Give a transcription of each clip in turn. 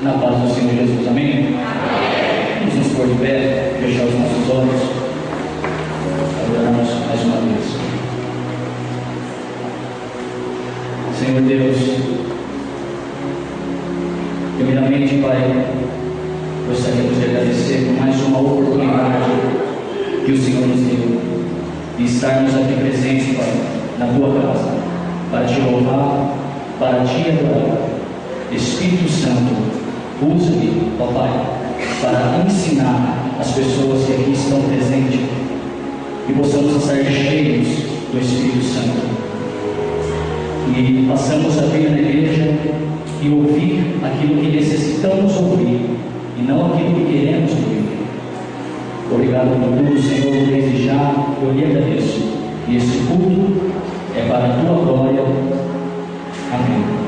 Na paz do Senhor Jesus, amém? Vamos nos pôr de pé, fechar os nossos olhos, adorarmos mais uma vez. Senhor Deus, primeiramente, Pai, gostaríamos de agradecer por mais uma oportunidade que o Senhor nos deu de estarmos aqui presentes, Pai, na Tua casa, para Te louvar, para Te adorar. Espírito Santo, usa-me, ó Pai, para ensinar as pessoas que aqui estão presentes e possamos estar cheios do Espírito Santo e passamos a vir na igreja e ouvir aquilo que necessitamos ouvir e não aquilo que queremos ouvir. Obrigado por tudo, Senhor, desde já eu lhe agradeço e esse culto é para a Tua glória. Amém.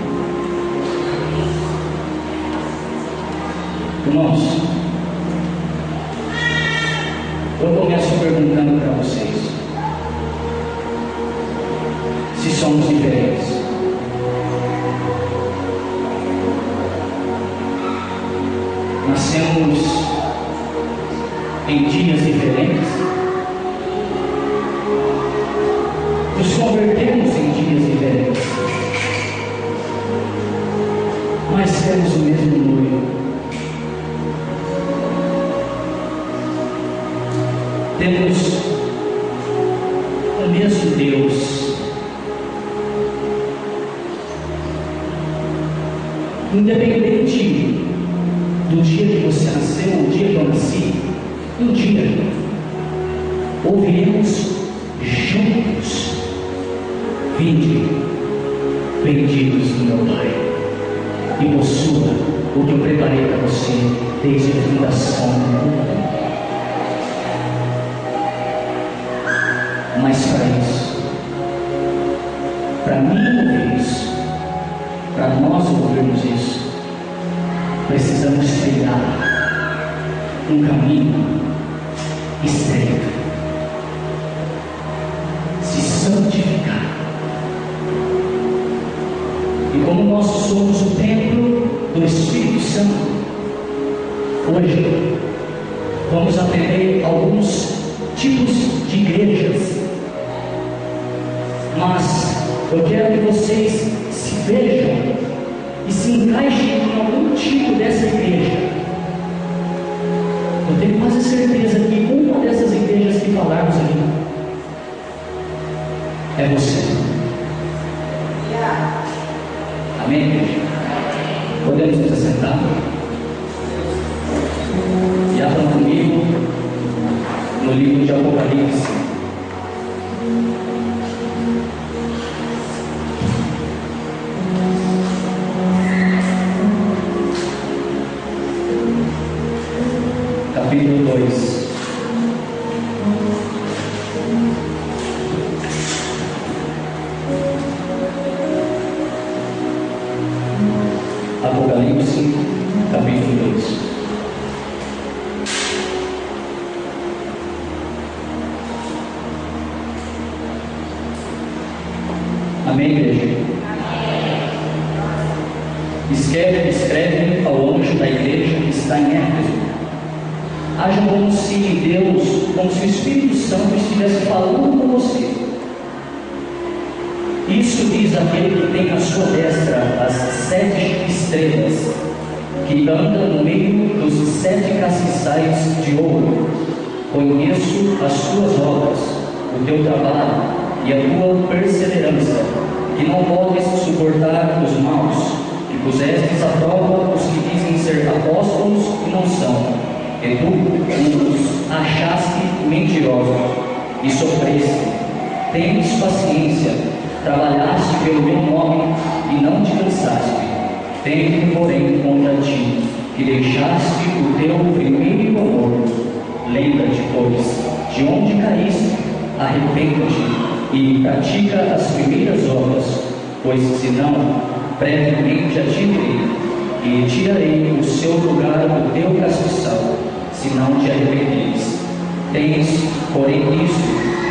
Irmãos, eu começo perguntando para vocês se somos diferentes. Nascemos em dias diferentes, nos convertemos em dias diferentes, mas temos o mesmo noivo. Temos o mesmo Deus. Independente do dia que você nasceu, o dia que eu nasci, um dia ouviremos juntos: vinde, benditos do meu Pai, e possua o que eu preparei para você desde a fundação do mundo. Mas para isso, para mim ouvir isso, para nós ouvirmos isso, precisamos trilhar um caminho estreito, se santificar. E como nós somos o templo do Espírito Santo, hoje vamos aprender alguns tipos de igrejas. Mas eu quero que vocês se vejam e se encaixem em algum tipo dessa igreja. Eu tenho quase certeza que uma dessas igrejas que falarmos aqui é você. Amém, igreja? Podemos nos assentar? E abram comigo no livro de Apocalipse. Capítulo 2. Apocalipse, capítulo 2. Amém, igreja? Escreve ao anjo da igreja que está em Éfeso: hajam como se Deus, como se o Espírito Santo estivesse falando com você. Isso diz aquele que tem à sua destra as 7 estrelas, que anda no meio dos 7 castiçais de ouro. Conheço as tuas obras, o teu trabalho e a tua perseverança, que não podes suportar os maus, que pusestes à prova os que dizem ser apóstolos e não são, e tu os achaste mentirosos e sofreste. Tens paciência, trabalhaste pelo meu nome e não te cansaste. Tenho, porém, contra ti, que deixaste o teu primeiro amor. Lembra-te, pois, de onde caíste, arrepende-te e pratica as primeiras obras, pois senão, brevemente a te verei e tirarei o seu lugar do teu castiçal, se não te arrependeres. Tens, porém, isto,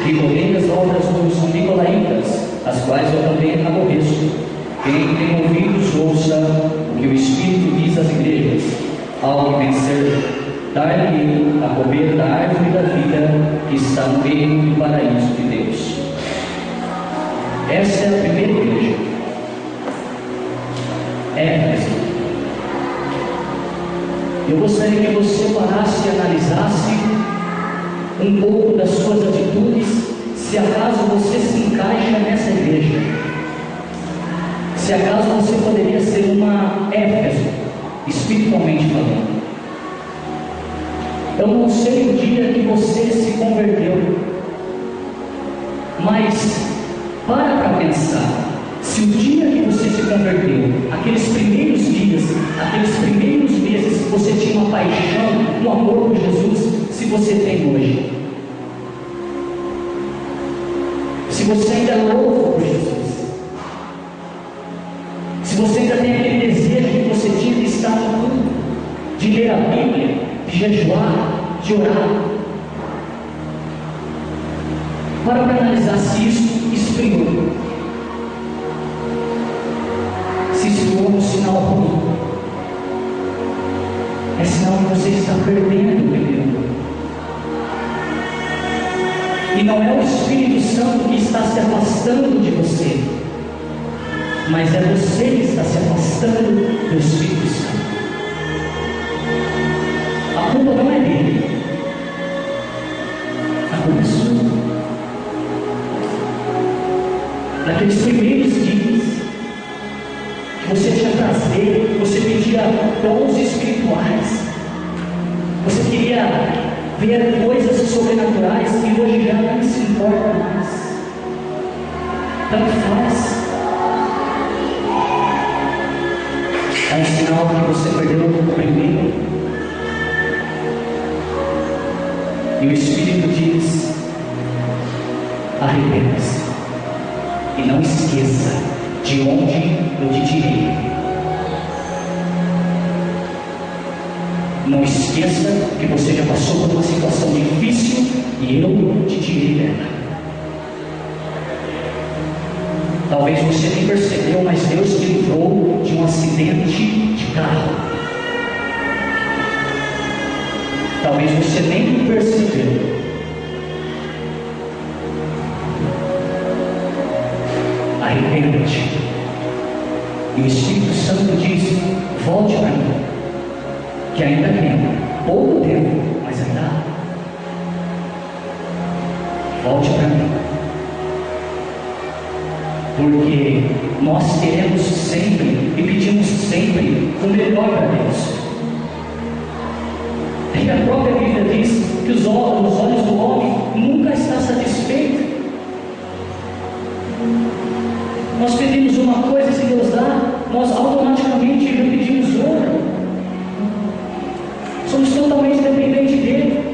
que odeias as obras dos nicolaítas, as quais eu também aborreço. Quem tem ouvidos, ouça o que o Espírito diz às igrejas. Ao que vencer, dar-lhe a comer da árvore da vida que está no meio do paraíso de Deus. Essa é a primeira igreja. Éfeso. Eu gostaria que você parasse e analisasse um pouco das suas atitudes, se acaso você se encaixa nessa igreja. Se acaso você poderia ser uma Éfeso, espiritualmente falando. Eu não sei o dia que você se converteu, mas para pensar. Se o dia que você se converteu, aqueles primeiros dias, aqueles primeiros meses, você tinha uma paixão, um amor por Jesus, se você tem hoje. Se você ainda é louco por Jesus. Se você ainda tem aquele desejo que você tinha de estar no mundo, de ler a Bíblia, de jejuar, de orar. Para analisar se isso esfriou. Se esfriou um sinal ruim. É sinal que você está perdendo o período. E não é o Espírito Santo que está se afastando de você, mas é você que está se afastando do Espírito Santo. A culpa não é dele, a culpa é sua. Naqueles primeiros dias que você tinha prazer, você pedia dons espirituais, você queria ver coisas sobrenaturais e hoje já não se importa mais. Tanto faz. É um sinal que você perdeu o primeiro. E o Espírito diz: arrependa-se e não esqueça de onde eu te tirei. Não esqueça que você já passou por uma situação difícil e eu te tirei dela. Talvez você nem percebeu, mas Deus te livrou de um acidente de carro. Talvez você nem percebeu. Arrependa-te. E o Espírito Santo diz: volte para mim, que ainda tem pouco tempo, mas ainda há. Volte para mim, porque nós queremos sempre e pedimos sempre o melhor para Deus. E a própria Bíblia diz que os olhos do homem nunca estão satisfeitos. Nós pedimos uma coisa, se Deus dá, nós automaticamente já pedimos outra. Somos totalmente dependentes dele.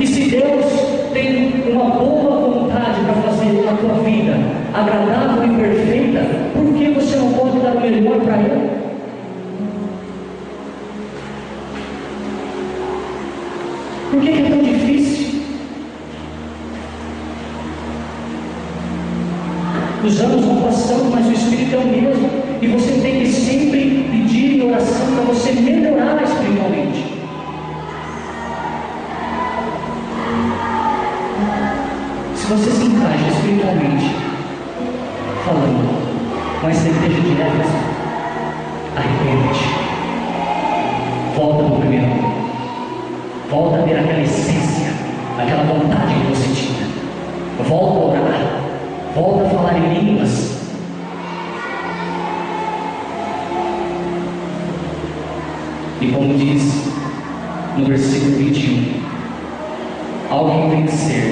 E se Deus tem uma boa vontade para fazer a tua vida agradável e perfeita, por que você não pode dar o melhor para Ele? Por que é tão difícil? Os anos vão passando, mas o Espírito é o mesmo. E você tem que sempre pedir em oração para você melhorar espiritualmente. Se você se encaixa espiritualmente falando, mas na igreja de Éfeso, arrepende-te. Volta para o primeiro amor. Volta a ter aquela essência, aquela vontade que você tinha. Volta a orar. Volta a falar em línguas. E como diz no versículo 21, ao que vencer,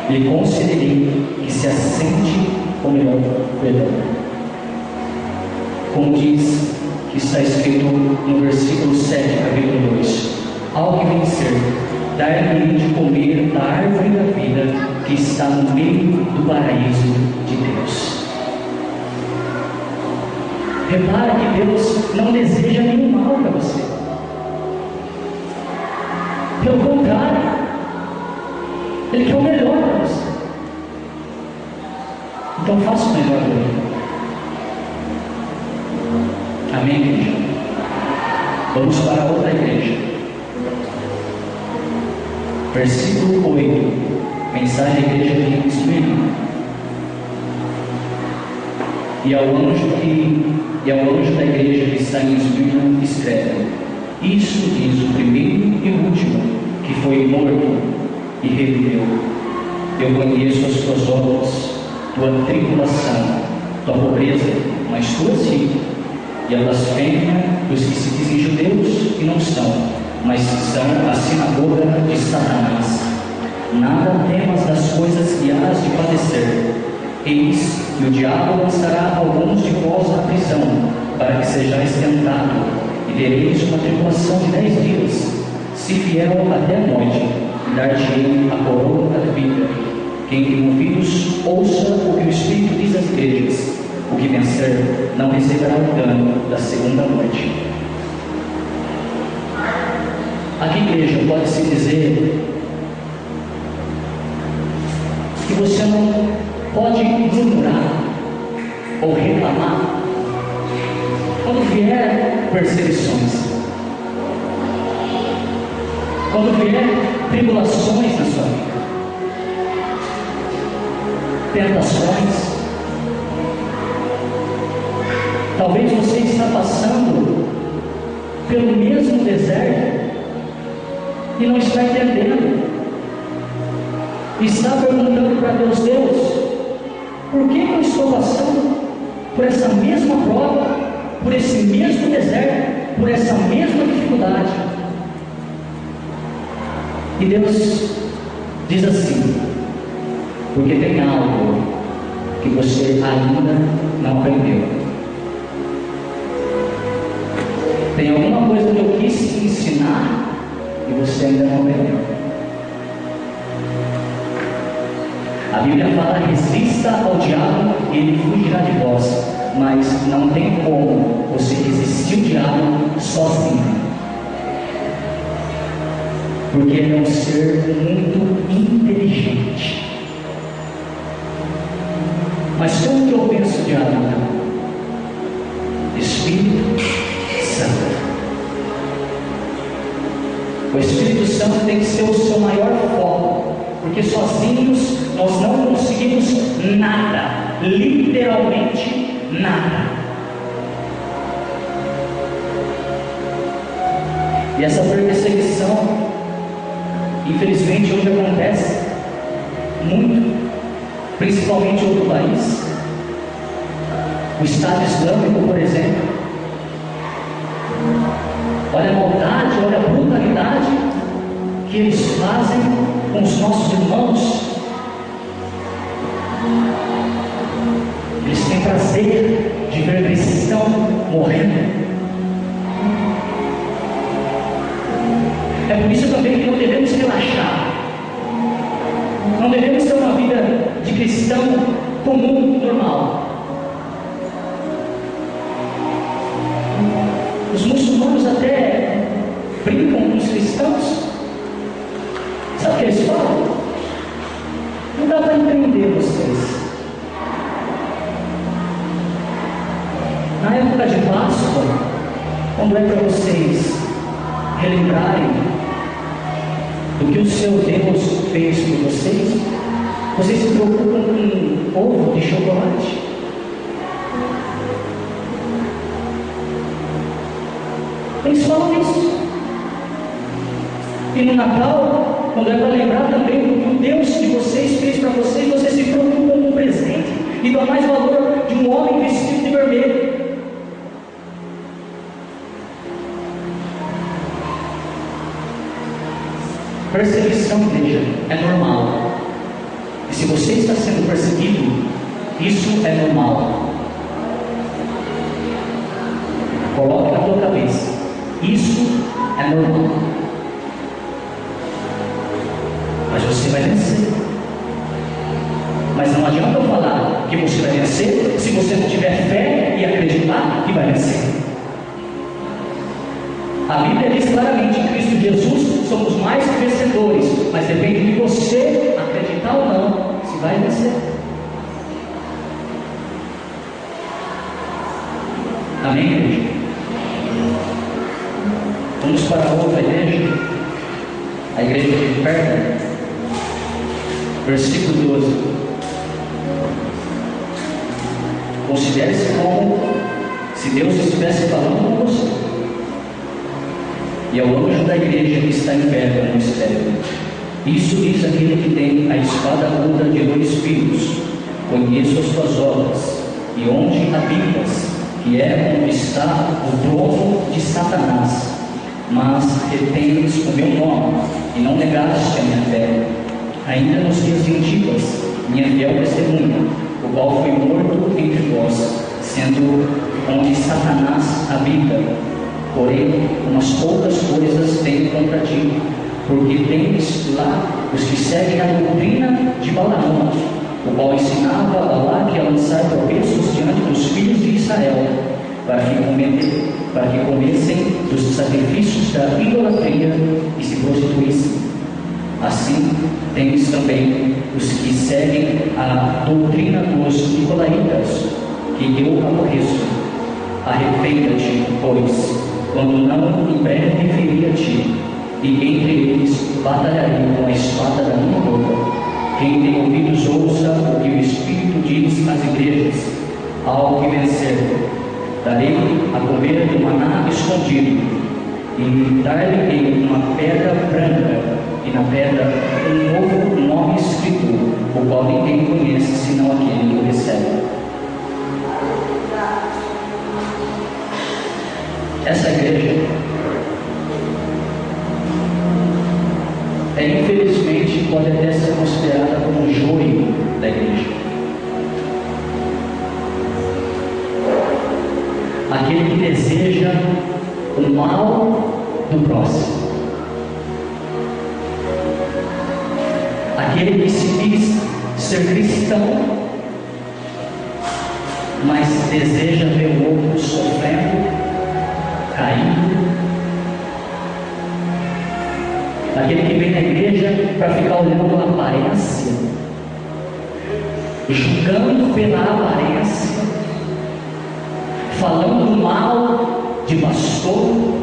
lhe concederei que se assente com melhor perdão. Como diz, que está escrito no versículo 7, capítulo 2, ao que vencer, dar-lhe de comer da árvore da vida que está no meio do paraíso de Deus. Repara que Deus não deseja nenhum mal para você. Pelo contrário, Ele quer o melhor para você. Então faça o melhor para Ele. Amém, igreja? Vamos para outra igreja. Versículo 8. Mensagem da igreja de Esmirna. E ao anjo da igreja que está em Esmirna escreve: Isso diz o primeiro e o último, que foi morto e reviveu. Eu conheço as tuas obras, tua tribulação, tua pobreza, mas tu és rico, e a blasfêmia dos que se dizem judeus e não são, mas são a sinagoga de Satanás. Nada temas das coisas que hás de padecer. Eis que o diabo lançará alguns de vós na prisão, para que sejais tentados, e tereis uma tribulação de 10 dias. Se fiel até a morte, e dar-te-ei a coroa da vida. Quem tem ouvidos, ouça o que o Espírito diz às igrejas. O que vencer não receberá o dano da segunda morte. Aqui, igreja, pode-se dizer que você não pode murmurar ou reclamar quando vier perseguições, quando vier tribulações na sua vida, tentações. Talvez você está passando pelo mesmo deserto e não está entendendo. Está perguntando para Deus: Deus, por que eu estou passando por essa mesma prova, por esse mesmo deserto, por essa mesma dificuldade? E Deus diz assim: porque tem algo que você ainda não aprendeu. Tem alguma coisa que eu quis te ensinar e você ainda não aprendeu. A Bíblia fala: resista ao diabo e ele fugirá de vós. Mas não tem como você resistir ao diabo sozinho, porque ele é um ser muito inteligente. Mas como que eu penso o diabo, então? Espírito Santo. O Espírito Santo tem que ser o seu maior foco, porque sozinhos nós não conseguimos nada, literalmente nada. E essa perseguição, infelizmente, hoje acontece muito, principalmente em outro país. O Estado Islâmico, por exemplo. Olha a maldade, olha a brutalidade que eles fazem com os nossos irmãos. Eles têm prazer de ver cristão morrendo. É por isso também que não devemos relaxar. Não devemos ter uma vida de cristão comum, normal. Os muçulmanos até brincam com os cristãos. Sabe o que eles falam? Não dá para entender vocês. Na época de Páscoa, quando é para vocês relembrarem do que o seu Deus fez por vocês, vocês se preocupam com ovo de chocolate. Eles falam isso. E no Natal, quando é para lembrar também do que o Deus de vocês fez para vocês, vocês se preocupam com um presente e dão mais valor de um homem vestido de vermelho. Perseguição, igreja, é normal. E se você está sendo perseguido, isso é normal. Coloque na tua cabeça: isso é normal. Mas você vai vencer. Mas não adianta eu falar que você vai vencer se você não tiver fé e acreditar que vai vencer. A Bíblia diz claramente: em Cristo Jesus somos mais que vencedores, mas depende de você acreditar ou não se vai vencer. Amém, igreja? Vamos para outra igreja, a igreja de Pérgamo, versículo 12. Considere-se como se Deus estivesse falando com você. E ao anjo da igreja que está em Pérgamo escreve: isso diz aquele que tem a espada aguda de 2 fios: conheço as tuas obras, e onde habitas, que é onde está o trono de Satanás, mas retendes o meu nome, e não negaste a minha fé, ainda nos dias de Antipas, minha fiel testemunha, o qual foi morto entre vós, sendo onde Satanás habita. Porém, umas poucas coisas tenho contra ti, porque tens lá os que seguem a doutrina de Balaão, o qual ensinava a Balaque a lançar tropeços diante dos filhos de Israel, para que comessem dos sacrifícios da idolatria e se prostituíssem. Assim, tens também os que seguem a doutrina dos nicolaítas, que eu aborreço. Arrependa-te, pois, quando não em breve me ferir a ti, e entre eles batalharei com a espada da minha boca. Quem tem ouvidos ouça o que o Espírito diz às igrejas. Ao que vencer, darei a comer do maná escondido, e dar-lhe uma pedra branca, e na pedra um novo nome escrito, o qual ninguém conhece senão aquele que o recebe. Essa igreja infelizmente pode até ser considerada como um joio da igreja. Aquele que deseja o mal do próximo. Aquele que se diz ser cristão, mas deseja ver o outro sofrendo, caindo. Aquele que vem na igreja para ficar olhando a aparência, julgando pela aparência, falando mal de pastor.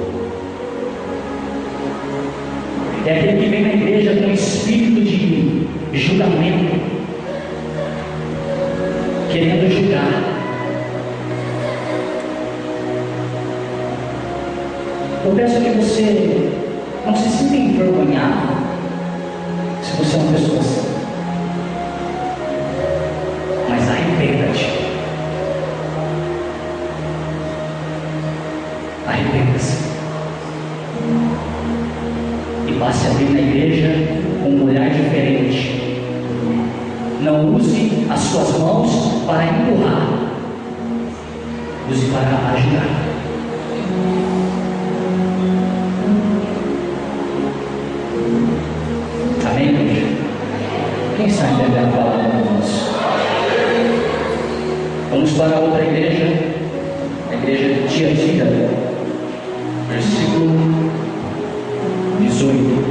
É aquele que vem na igreja com espírito de julgamento, querendo julgar. Eu peço que você não se sinta envergonhado se você é uma pessoa assim, mas arrependa-te. Arrependa-se e passe a vir na igreja com um olhar diferente. Não use as suas mãos para empurrar, use para ajudar. Amém, igreja? Quem está entendendo a palavra de Deus? Vamos para outra igreja, a igreja de Tiatira, versículo 18.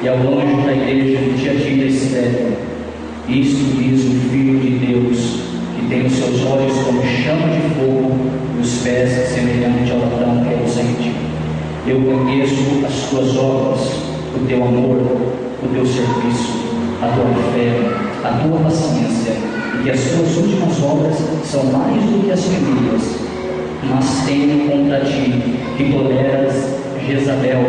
E ao anjo da igreja de Tiatira escreve: isto diz o Filho de Deus, que tem os seus olhos como chama de fogo e os pés semelhante ao latão reluzente. Eu conheço as tuas obras, o teu amor, o teu serviço, a tua fé, a tua paciência, e que as tuas últimas obras são mais do que as primeiras. Mas tenho contra ti que toleras Jezabel,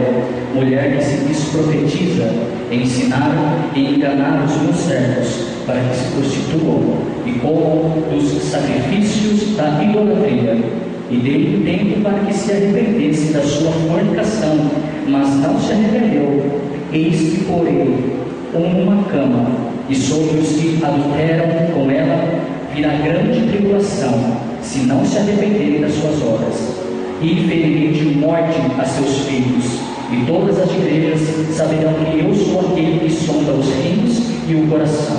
mulher que se diz profetiza, ensinar e enganar os meus servos, para que se prostituam e comam dos sacrifícios da idolatria. E dei tempo para que se arrependesse da sua fornicação, mas não se arrependeu. Eis que porei uma cama, e sobre os que adulteram com ela virá grande tribulação, se não se arrependerem das suas obras. E ferirei de morte a seus filhos, e todas as igrejas saberão que eu sou aquele que sonda os rins e o coração.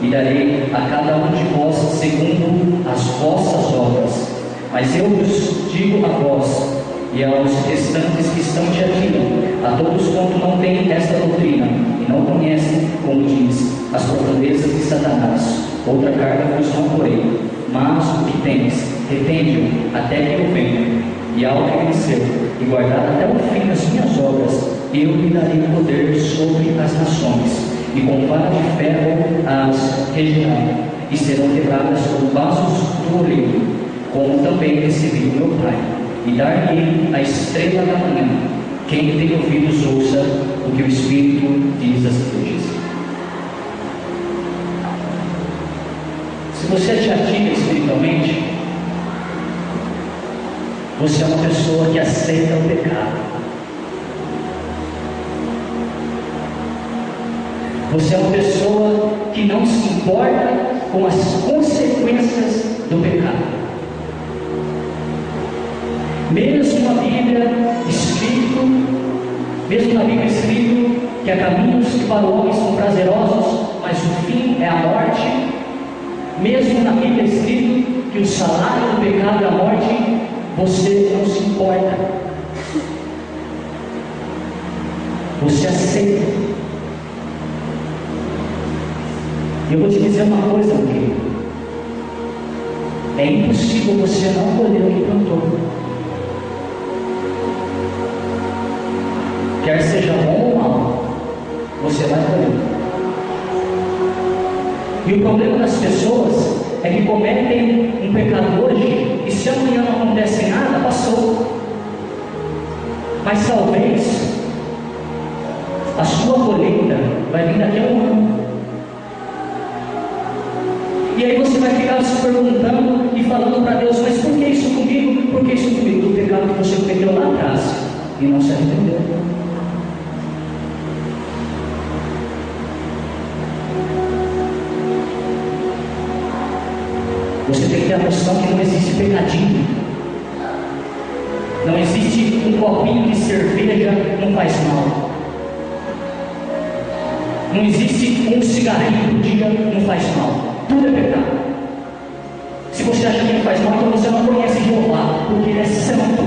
E darei a cada um de vós segundo as vossas obras. Mas eu vos digo a vós e aos restantes que estão te atiram, a todos quanto não têm esta doutrina e não conhecem, como diz, as profundezas de Satanás, outra carga vos não porei, Mas o que tens, retende-o até que eu venha, e ao que venceu, e guardar até o fim das minhas obras, eu lhe darei poder sobre as nações, e com vara de ferro as regerão, e serão quebradas como vasos do oleiro, como também recebi do meu Pai, e dar-lhe a estrela da manhã. Quem tem ouvidos, ouça o que o Espírito diz às igrejas. Se você é ativa espiritualmente, você é uma pessoa que aceita o pecado. Você é uma pessoa que não se importa com as consequências do pecado. Mesmo na Bíblia escrito que há caminhos que para o homem são prazerosos, mas o fim é a morte. Mesmo na Bíblia escrito que o salário do pecado é a morte, você não se importa. Você aceita. Eu vou te dizer uma coisa, meu querido. É impossível você não colher o que plantou. Quer seja bom ou mal, você vai colher. E o problema das pessoas é que cometem um pecado hoje, e se amanhã não acontece nada, passou. Mas talvez a sua colheita vai vir daqui a um ano. E aí você vai ficar se perguntando e falando para Deus: mas por que isso comigo? Por que isso comigo? Do pecado que você cometeu lá atrás e não se arrependeu. Você tem que ter a noção que não existe pecadinho. Não existe um copinho de cerveja não faz mal. Não existe um cigarrinho por dia não faz mal. Tudo é pecado. Se você acha que não faz mal, então você não conhece Jeová, porque Ele é santo.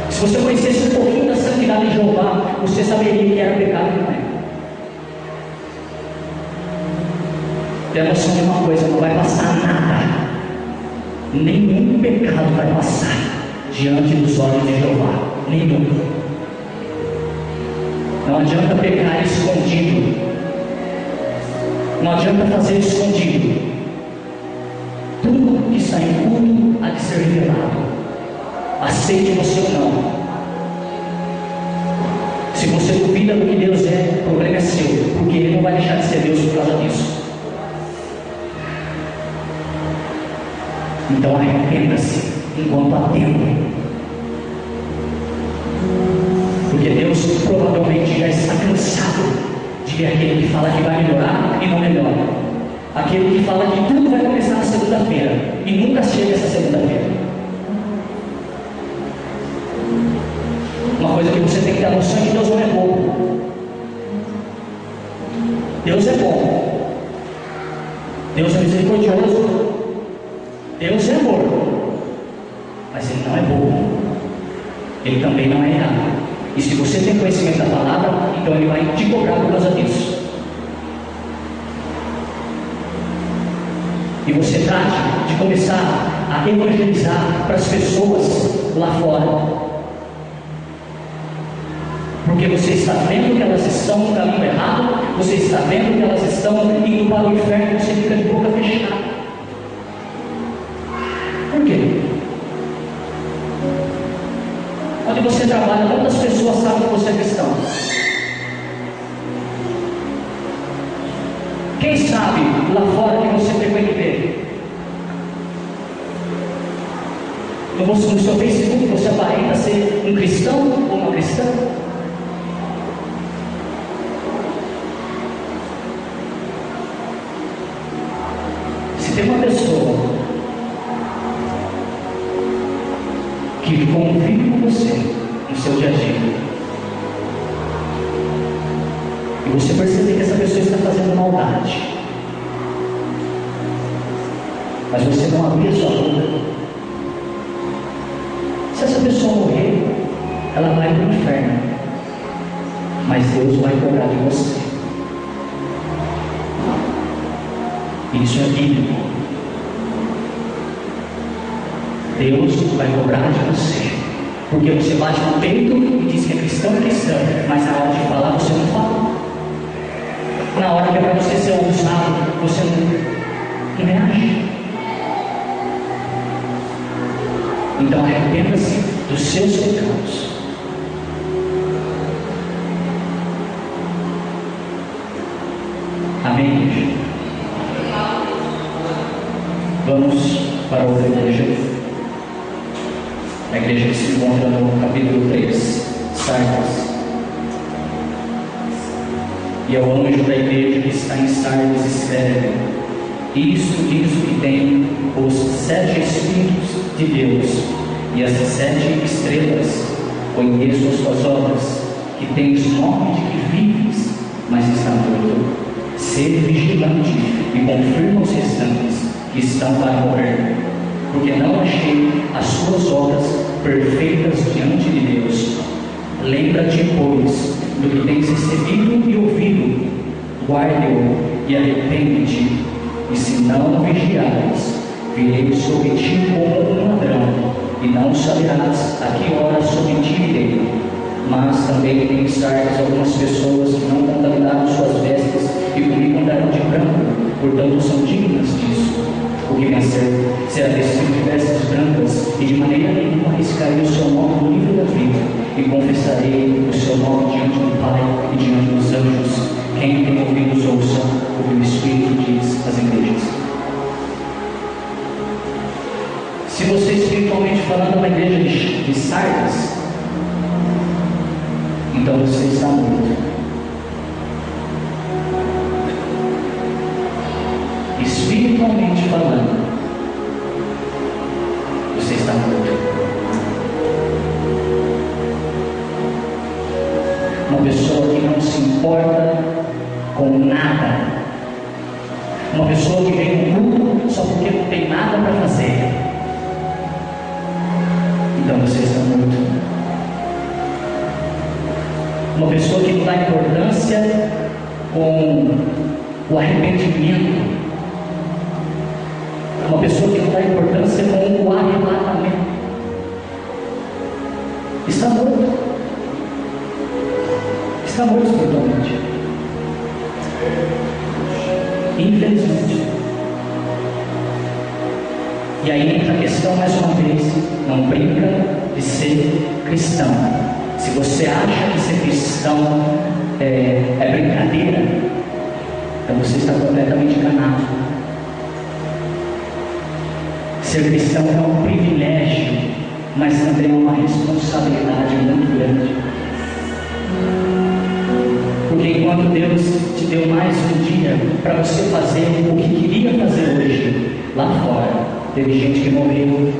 Se você conhecesse um pouquinho da santidade de Jeová, você saberia que era pecado e não é. Tenha noção de uma coisa: não vai passar nada, nenhum pecado vai passar diante dos olhos de Jeová, nenhum. Não adianta pecar escondido, não adianta fazer escondido. Tudo que está em culto há de ser revelado, aceite você ou não. Se você duvida do que Deus é, o problema é seu, porque Ele não vai deixar de ser Deus por causa disso. Então arrependa-se enquanto há tempo, porque Deus provavelmente já está cansado de ver aquele que fala que vai melhorar e não melhora, aquele que fala que tudo vai começar na segunda-feira e nunca chega essa segunda-feira. Uma coisa que você tem que ter a noção é que Deus não é bobo. Deus é bom, Deus é misericordioso, Deus é amor, mas Ele não é bobo, Ele também não é errado. E se você tem conhecimento da palavra, então Ele vai te cobrar por causa disso. E você trate de começar a evangelizar para as pessoas lá fora, porque você está vendo que elas estão no caminho errado, você está vendo que elas estão indo para o inferno, e você fica de boca fechada. Por quê? Onde você trabalha, quantas pessoas sabem que você é cristão? Quem sabe lá fora que você frequenta igreja? No seu Facebook você aparenta ser um cristão ou uma cristã? Se tem uma pessoa que convive com você no seu dia a dia, e você perceber que essa pessoa está fazendo maldade, mas você não abrir a sua boca, se essa pessoa morrer, ela vai para o inferno, mas Deus vai cobrar de você. Isso é bíblico. Deus vai cobrar de você, porque você bate no peito e diz que é cristão, mas na hora de falar você não fala. Na hora que é para você ser ousado, você não reage. Então arrependa-se dos seus pecados. Amém, igreja? Vamos para outra igreja. A igreja que se encontra no capítulo 3, Sardes. E ao anjo da igreja que está em Sardes escreve: Isto diz o que tem os 7 Espíritos de Deus e as 7 estrelas. Conheço as tuas obras, que tens nome de que vives, mas está morto. Sede vigilante e confirma os restantes que estão para morrer, porque não achei as suas obras perfeitas diante de Deus. Lembra-te, pois, do que tens recebido e ouvido, guarde-o e arrepende-te, e se não vigiares, virei sobre ti como um ladrão, e não saberás a que hora sobre ti irei. Mas também tem Sardes algumas pessoas que não contaminaram suas vestes e comigo andarão de branco, portanto são dignas disso. O que vencer será vestido de vestes brancas, e de maneira nenhuma arriscarei o seu nome no livro da vida, e confessarei o seu nome diante do Pai e diante dos anjos. Quem tem ouvidos ouça o que o Espírito diz às igrejas. Se você espiritualmente falando é uma igreja de Sardes, então você está morto. Espiritualmente falando, você está morto. Uma pessoa que não se importa com nada, uma pessoa que vem no culto só porque não tem nada para fazer, então você está morto. Uma pessoa que não dá importância com o arrependimento, uma pessoa que não dá importância com o arrebatamento, está morto. Está morto espiritualmente. Infelizmente. E aí entra a questão mais uma vez: não brinca de ser cristão. Se você acha que ser cristão é brincadeira, então você está completamente enganado. Ser cristão é um privilégio, mas também é uma responsabilidade muito grande. Porque enquanto Deus te deu mais um dia para você fazer o que queria fazer hoje, lá fora teve gente que morreu.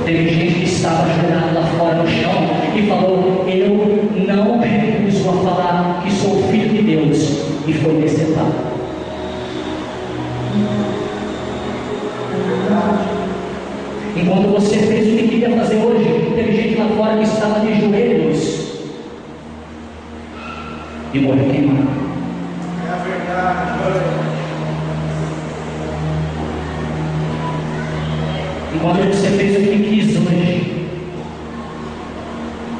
Teve gente que estava ajoelhado lá fora no chão e falou: eu não recuso a falar que sou filho de Deus, e foi decepado. Enquanto você fez o que queria fazer hoje, teve gente lá fora que estava de joelhos e morreu queimado. É verdade. Enquanto você fez o que quis hoje,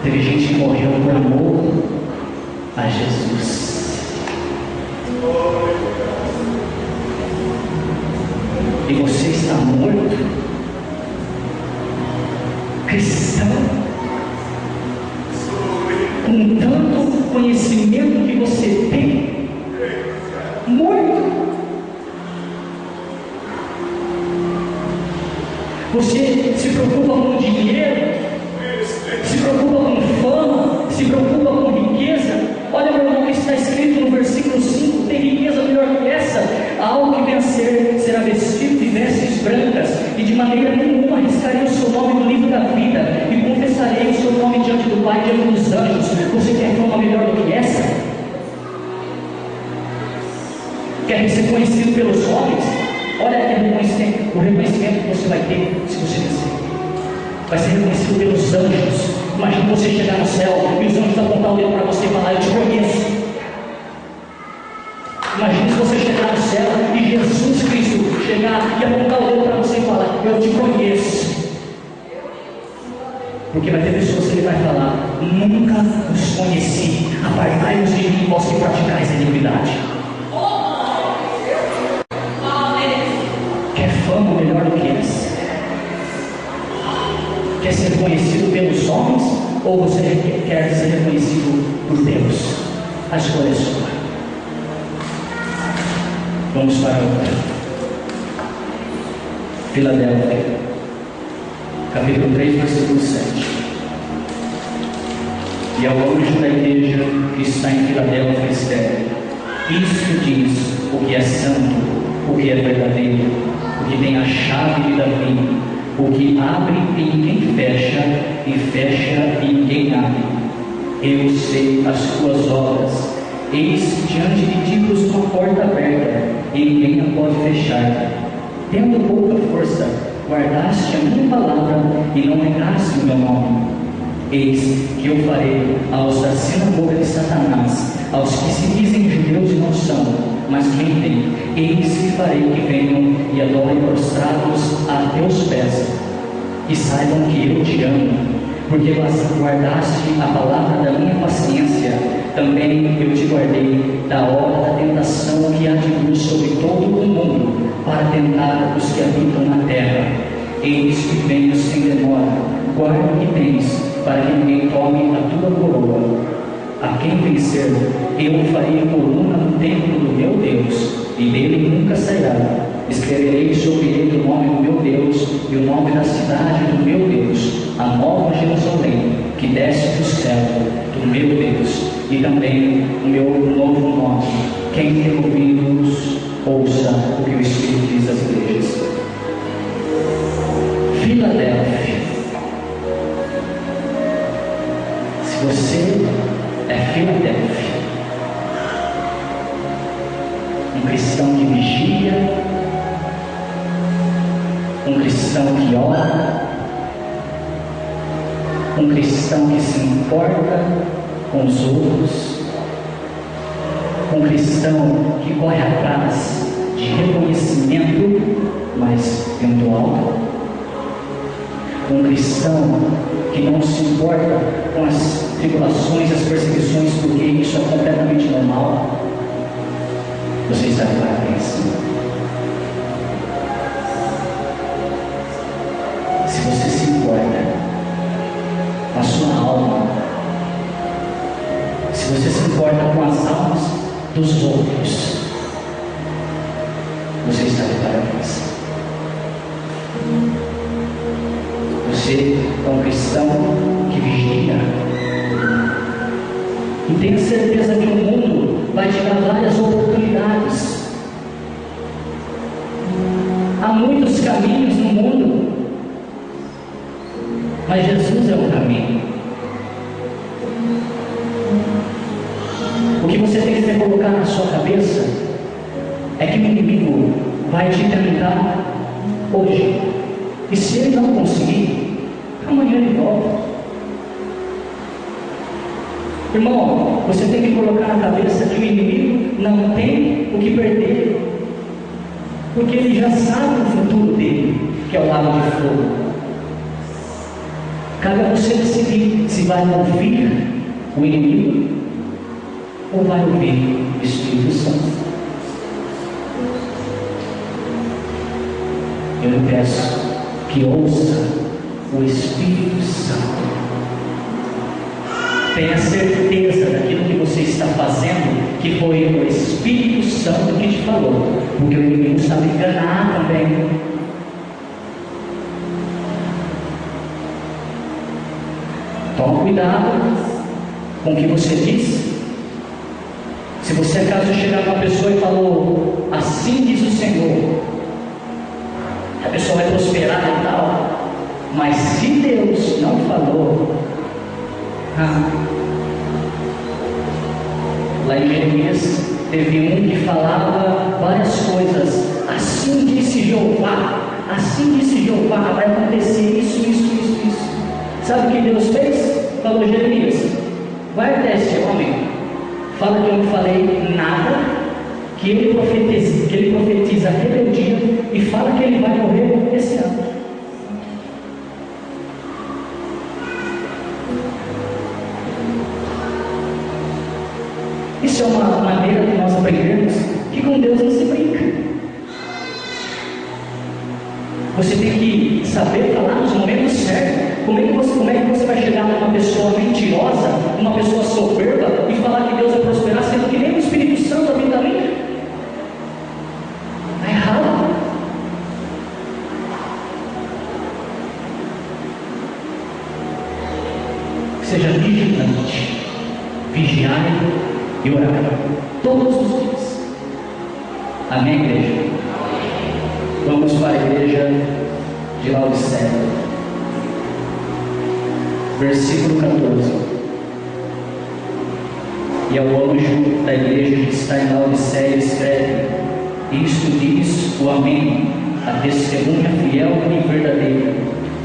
teve gente que morreu por amor a Jesus. E você está morto, cristão, com tanto conhecimento que você tem, morto. Você se preocupa com dinheiro, se preocupa com fama, se preocupa com riqueza. Olha, meu irmão, que está escrito no versículo 5: tem riqueza melhor que essa. Ao que vencer será vestido de vestes brancas, e de maneira nenhuma arriscarei o seu nome no livro da vida, e confessarei o seu nome diante do Pai e diante dos anjos. Você quer fama melhor do que essa? Quer ser conhecido pelos homens? Olha o reconhecimento que você vai ter se você vencer. Vai ser reconhecido pelos anjos. Imagina você chegar no céu e os anjos apontar o dedo para você e falar: eu te conheço. Imagina se você chegar no céu e Jesus Cristo chegar e apontar o dedo para você e falar: eu te conheço. Porque vai ter pessoas que ele vai falar: nunca os conheci, apartai-vos de mim, vós que praticais a iniquidade. Quer fama melhor do que eles? Quer ser reconhecido pelos homens ou você quer ser reconhecido por Deus? A escolha é sua. Vamos para outra. Filadélfia, capítulo 3, versículo 7. E ao anjo da igreja que está em Filadélfia escreve: isto diz o que é santo, o que é verdadeiro, o que tem a chave de Davi, o que abre e ninguém fecha, e fecha e ninguém abre. Eu sei as tuas obras. Eis diante de ti pus uma porta aberta, e ninguém a pode fechar. Tendo pouca força, guardaste a minha palavra e não negaste o meu nome. Eis que eu farei aos da sinagoga de Satanás, aos que se dizem judeus e não são, mas mentem, eis que farei que venham e adorem prostrados a teus pés, e saibam que eu te amo, porque guardaste a palavra da minha paciência. Também eu te guardei da hora da tentação que há de vir sobre todo o mundo, para tentar os que habitam na terra. Eis que venho sem demora, guarda o que tens, para que ninguém tome a tua coroa. A quem vencer, eu farei coluna no templo do meu Deus, e dele nunca sairá. Escreverei sobre ele o nome do meu Deus e o nome da cidade do meu Deus, a nova Jerusalém, que desce do céu, do meu Deus, e também o meu novo nome. Quem tem ouvidos, ouça o que o Espírito diz às igrejas. Filadélfia. Se você é Filadélfia, um cristão que vigia, um cristão que ora, um cristão que se importa com os outros, um cristão que corre atrás de reconhecimento, mas vendo alto, um cristão que não se importa com as tribulações e as perseguições, porque isso é completamente normal. Você está de parabéns. Se você se importa com a sua alma, se você se importa com as almas dos outros, você está de parabéns. Você é um cristão que vigia. E tenha certeza que o mundo vai te dar várias oportunidades. Há muitos caminhos no mundo, mas Jesus é o caminho. O que você tem que colocar na sua cabeça é que o inimigo vai te tentar hoje. E se ele não conseguir, amanhã ele volta. Irmão, você tem que colocar na cabeça que o inimigo não tem o que perder, porque ele já sabe o futuro dele, que é o lago de fogo. Cabe a você decidir se vai ouvir o inimigo ou vai ouvir o Espírito Santo. Eu lhe peço que ouça o Espírito Santo. Tenha certeza daquilo que você está fazendo, que foi o Espírito Santo que te falou, porque o inimigo sabe enganar também. Toma cuidado com o que você diz. Se você acaso chegar para uma pessoa e falou: assim diz o Senhor, a pessoa vai prosperar e tal, mas se Deus não falou, lá em Jeremias teve um que falava várias coisas. Assim disse Jeová, vai acontecer isso. Sabe o que Deus fez? falou: Jeremias, vai até esse homem, fala que eu não falei nada, que ele profetiza rebeldia e fala que ele vai morrer esse ano. Isso é uma maneira de nós aprendermos que com Deus não se brinca. Você tem que saber falar nos momentos certos. Como é que você vai chegar numa pessoa mentirosa, numa pessoa soberba e falar que Deus vai prosperar, sendo que nem o Espírito Santo habita ali? Está errado. Seja vigilante, vigiai e orai todos os dias. Amém, igreja? Vamos para a igreja de Laodiceia, versículo 14. E ao anjo da igreja que está em Laodiceia escreve: isto diz o Amém, a testemunha fiel e verdadeira,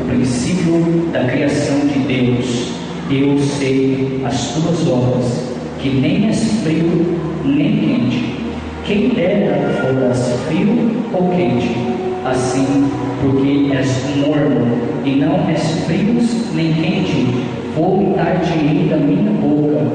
o princípio da criação de Deus. Eu sei as tuas obras, que nem és frio nem quente. Quem dera foras frio ou quente, assim, porque és morno e não és frio nem quente, vomitar-te-ei da minha boca.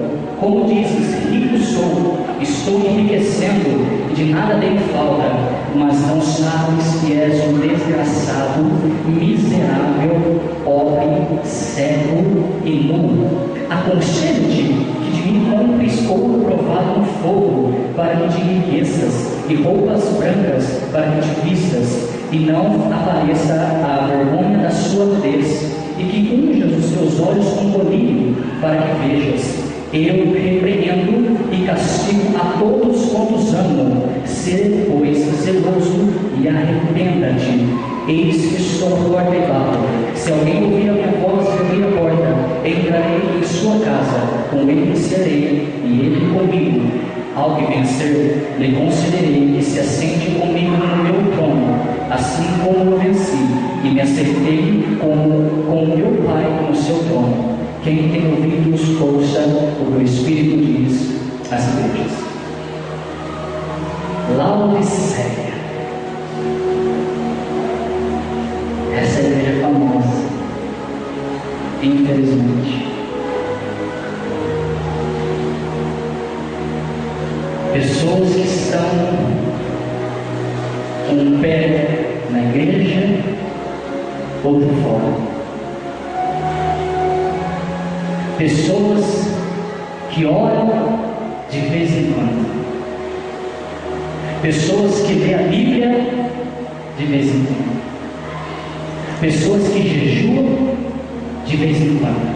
Como dizes, rico sou, estou enriquecendo, e de nada dei falta, mas não sabes que és um desgraçado, miserável, pobre, cego e nu. Aconselho-te que de mim compres ouro provado no fogo, para que te enriqueças, e roupas brancas, para que te vistas, e não apareça a vergonha da sua nudez, e que unjas os teus olhos com colírio, para que vejas. Eu repreendo e castigo a todos quantos amam. Sê, pois, zeloso e arrependa-te. Eis que estou à porta e bato. Se alguém ouvir a minha voz e abrir a porta, entrarei em sua casa, com ele iniciarei e ele comigo. Ao que vencer, lhe concederei que se assente comigo no meu trono, assim como eu venci e me acertei com o meu Pai no seu trono. Quem tem ouvidos, ouça o que o Espírito diz às igrejas. Laodiceia. Essa igreja é famosa, infelizmente. Pessoas que estão com um pé na igreja, outro fora. Pessoas que oram de vez em quando. Pessoas que lêem a Bíblia de vez em quando. Pessoas que jejuam de vez em quando.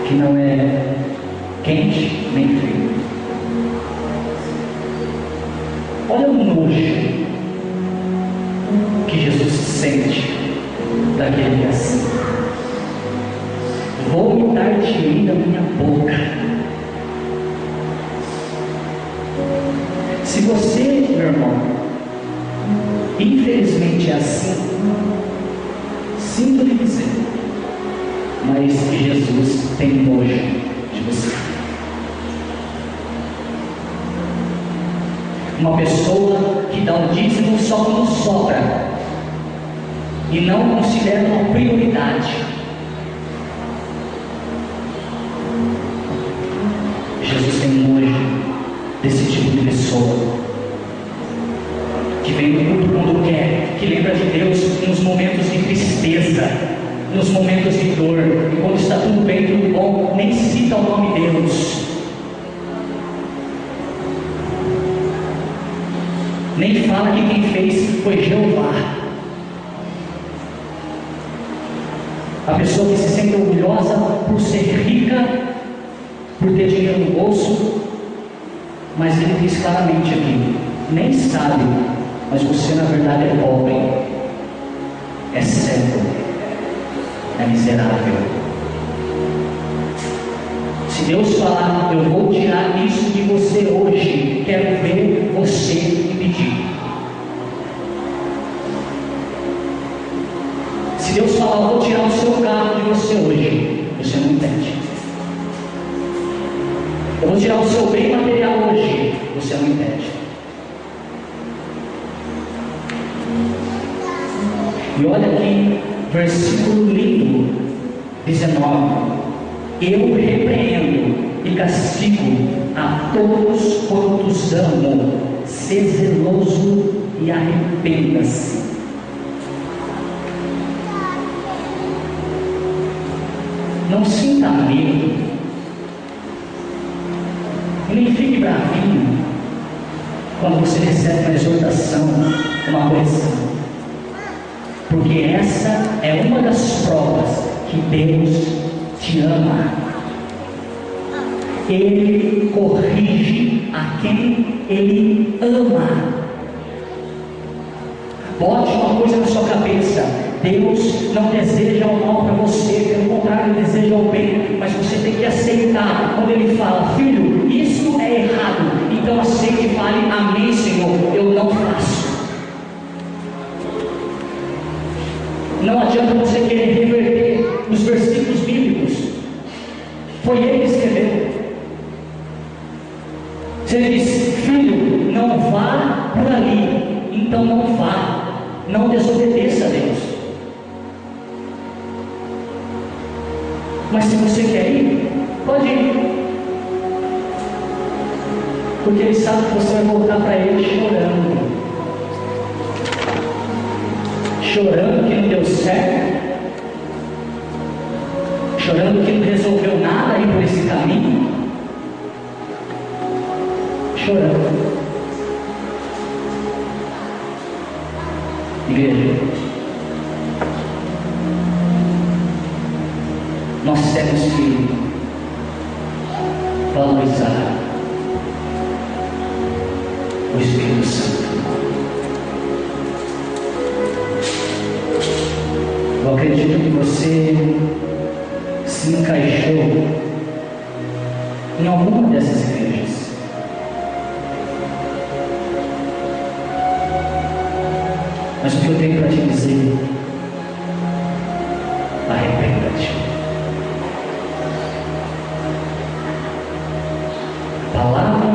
Que não é quente nem frio. Olha o nojo que Jesus sente daquele que é assim. Vomitar-te-ei da minha boca. Se você, meu irmão, infelizmente é assim, sinto lhe dizer, mas Jesus tem nojo de você. Uma pessoa que dá o dízimo só quando sobra e não considera uma prioridade. Jesus tem nojo desse tipo de pessoa que vem no culto quando quer, que lembra de Deus nos momentos de tristeza, nos momentos de dor, e quando está tudo bem, tudo bom, nem cita o nome de Deus, nem fala que quem fez foi Jeová. A pessoa que se sente orgulhosa por ser rica, por ter dinheiro no bolso, mas ele diz claramente aqui, nem sabe, mas você na verdade é pobre, é cego, é miserável. Se Deus falar, eu vou tirar isso de você hoje, quero ver você impedir. Se Deus falar, Eu vou tirar o seu bem material hoje. Você não impede. E olha aqui, versículo lindo, 19. Eu repreendo e castigo a todos quantos amo. Sê zeloso e arrependa-se. Não sinta medo. E nem fique bravinho quando você recebe uma exortação, uma correção. Porque essa é uma das provas que Deus te ama. Ele corrige a quem Ele ama. Bote uma coisa na sua cabeça: Deus não deseja o mal para você, pelo contrário, Ele deseja o bem. Mas você tem que aceitar quando Ele fala: filho, isso é errado. Então aceite e fale: amém, Senhor, eu não faço. Não adianta você querer reverter os versículos bíblicos. Foi Ele que escreveu. Se Ele diz: filho, não vá por ali, então não vá. Não desobedeça a Deus. Mas se você quer ir, pode ir. Porque Ele sabe que você vai voltar para Ele chorando. Chorando que não deu certo. Chorando que não resolveu nada aí por esse caminho. Chorando. Igreja, nós temos que valorizar o Espírito Santo. Eu acredito que você se encaixou em alguma dessas igrejas. Mas o que eu tenho para te dizer: arrependa-te. A palavra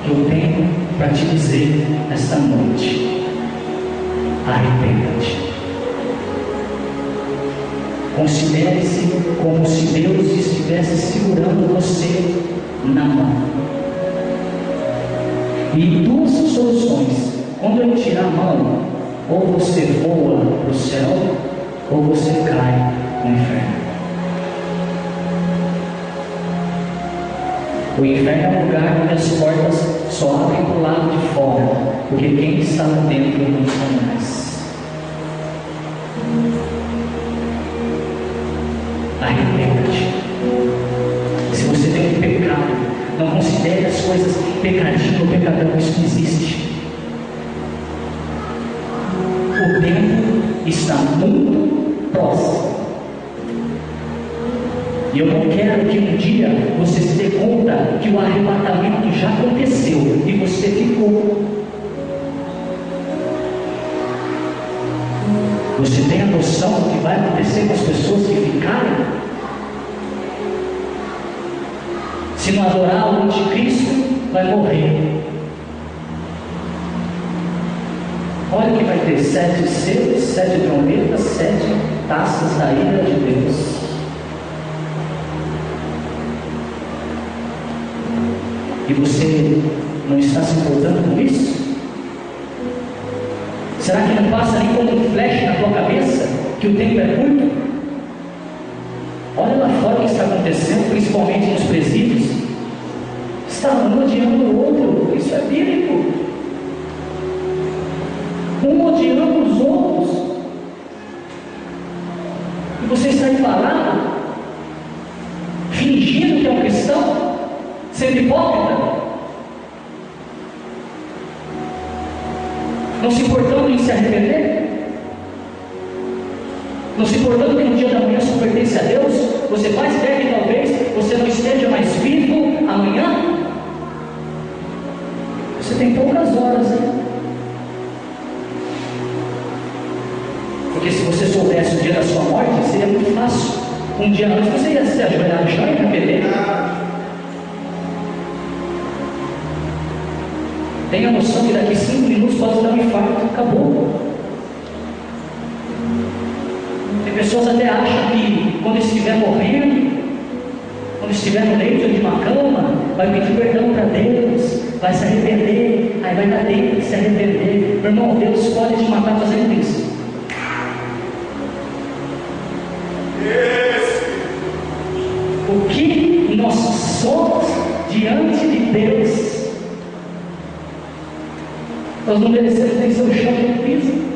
que eu tenho para te dizer esta noite: arrependa-te. Considere-se como se Deus estivesse segurando você na mão. E duas soluções: quando Ele tirar a mão, ou você voa para o céu, ou você cai no inferno. O inferno é um lugar onde as portas só abrem para o lado de fora, porque quem está lá dentro não são mais. Arrependa-te. Se você tem um pecado, não considere as coisas pecadinho ou pecadão. Isso não existe. O tempo está muito próximo. E eu não quero que um dia você se dê conta que o arrebatamento já aconteceu e você ficou. Você tem a noção do que vai acontecer com as pessoas que ficarem? Se não adorar o anticristo, vai morrer. Olha que vai ter 7 selos, 7 trombetas, 7 taças da ira de Deus. E você não está se importando com isso? Será que não passa nem como um flash na tua cabeça que o tempo é curto? Olha lá fora o que está acontecendo, principalmente nos presídios. Está um odiando o outro. Isso é bíblico. Um odiando os outros. E você está aí parado, fingindo que é um cristão, sendo hipócrita, não se importando em se arrepender, não se importando que no dia da manhã só pertence a Deus. Você faz ideia que talvez você não esteja mais vivo amanhã? Você tem poucas horas, hein? Porque se você soubesse o dia da sua morte, seria muito fácil. Um dia antes você ia se ajoelhar no chão e arrepender. Tenha noção que daqui 5 minutos pode dar um infarto, acabou. Tem pessoas até acham que quando estiver morrendo, quando estiver no leito de uma cama, vai pedir perdão para Deus, vai se arrepender, aí vai dar tempo de se arrepender. Meu irmão, Deus pode te matar fazendo isso. O que nós somos diante de Deus, nós não merecemos nem ser o chão que Ele pisa.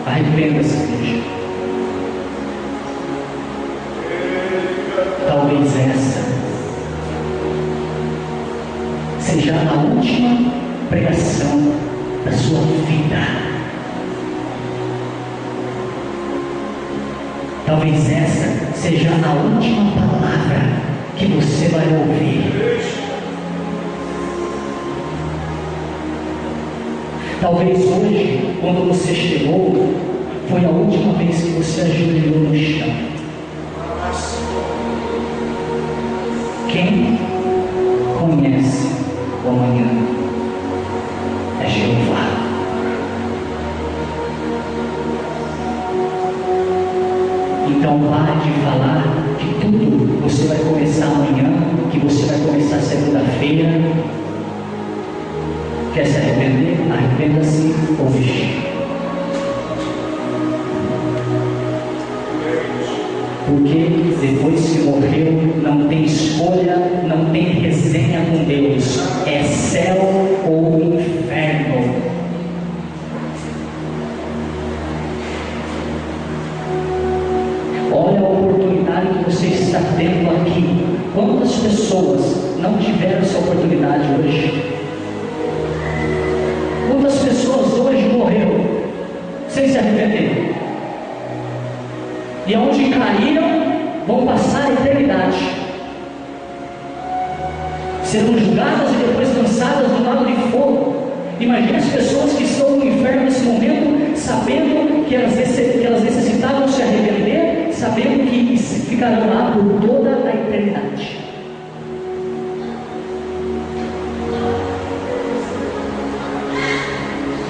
Arrependa-se, igreja. Talvez essa seja a última pregação da sua vida. Talvez essa seja a última palavra que você vai ouvir. Talvez hoje, quando você chegou, foi a última vez que você ajoelhou no chão. Quem conhece o amanhã é Jeová. Então pare de falar que tudo você vai começar amanhã, que você vai começar segunda-feira. Quer se arrepender? Arrependa-se hoje. Porque depois que morreu, não tem escolha, não tem resenha com Deus. É céu ou inferno. Olha a oportunidade que você está tendo aqui. Quantas pessoas não tiveram essa oportunidade hoje? Quantas pessoas hoje morreram sem se arrepender? E aonde caíram, vão passar a eternidade, serão julgadas e depois lançadas no lago de fogo. Imagine as pessoas que estão no inferno nesse momento, sabendo que elas necessitavam se arrepender, sabendo que ficarão lá por toda a eternidade.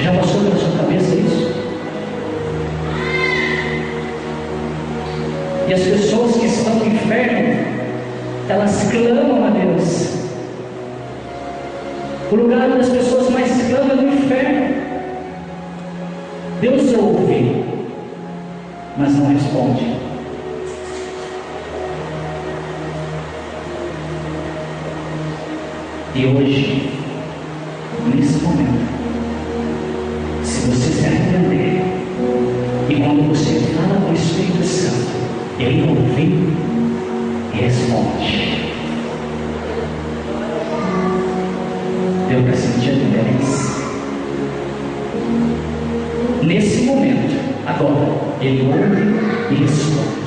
Já passou pela sua cabeça isso? E as pessoas que estão no inferno, elas clamam a Deus. O lugar onde as pessoas mais clamam é no inferno. Deus ouve, mas não responde. E hoje, nesse momento, se você se arrepender, e quando você fala com o Espírito Santo, Ele ouve e responde. Deu para sentir a diferença? Nesse momento, agora, Ele ouve e responde.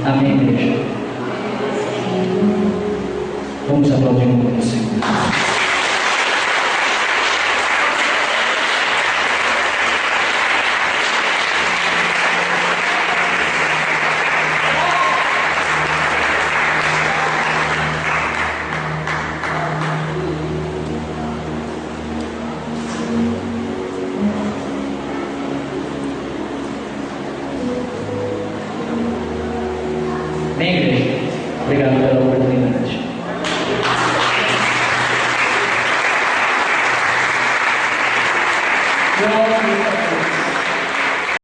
Amém, igreja? Vamos aplaudir um pouco o Senhor. Bem, igreja, obrigado pela oportunidade.